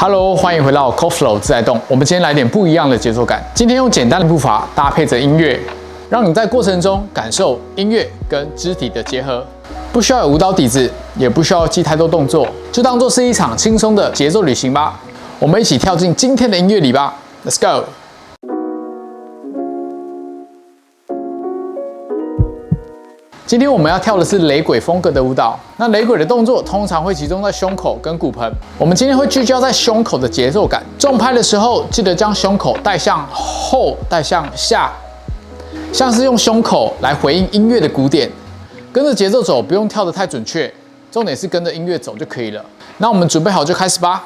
Hello， 欢迎回到 CoFlow 自在动。我们今天来点不一样的节奏感。今天用简单的步伐搭配着音乐，让你在过程中感受音乐跟肢体的结合。不需要有舞蹈底子，也不需要记太多动作，就当做是一场轻松的节奏旅行吧。我们一起跳进今天的音乐里吧 ，Let's go！ 今天我们要跳的是雷鬼风格的舞蹈。那雷鬼的动作通常会集中在胸口跟骨盆，我们今天会聚焦在胸口的节奏感。重拍的时候，记得将胸口带向后，带向下，像是用胸口来回应音乐的鼓点。跟着节奏走，不用跳得太准确，重点是跟着音乐走就可以了。那我们准备好就开始吧。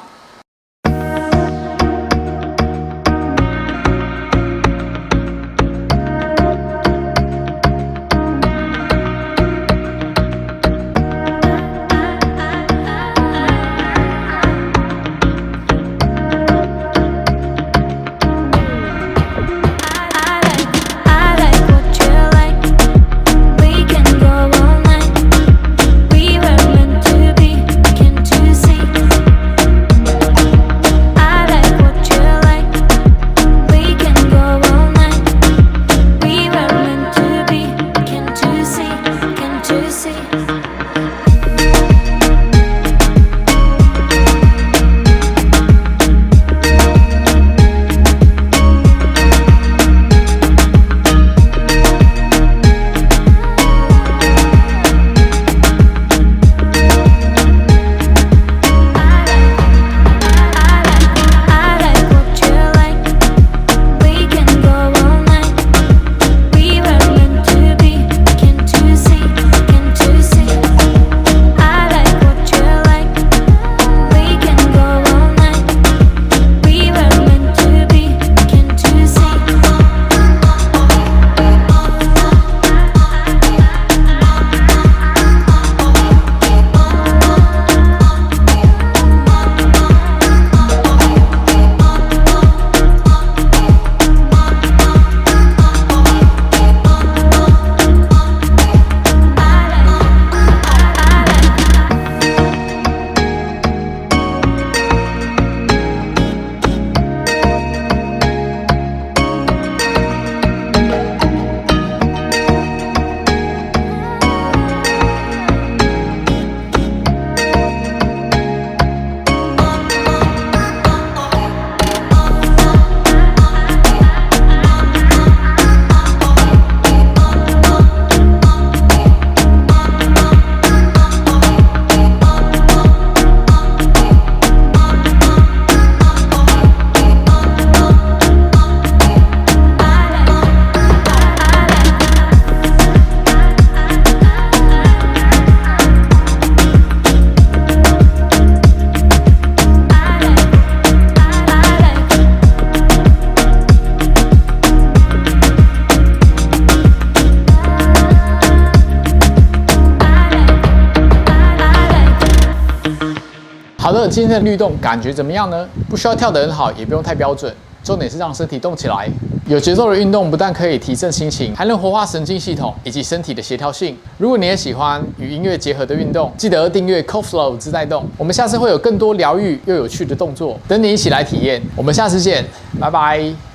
好的，今天的律动感觉怎么样呢？不需要跳得很好，也不用太标准，重点是让身体动起来。有节奏的运动不但可以提振心情，还能活化神经系统以及身体的协调性。如果你也喜欢与音乐结合的运动，记得订阅 CoFlow 自在动。我们下次会有更多疗愈又有趣的动作，等你一起来体验。我们下次见，拜拜。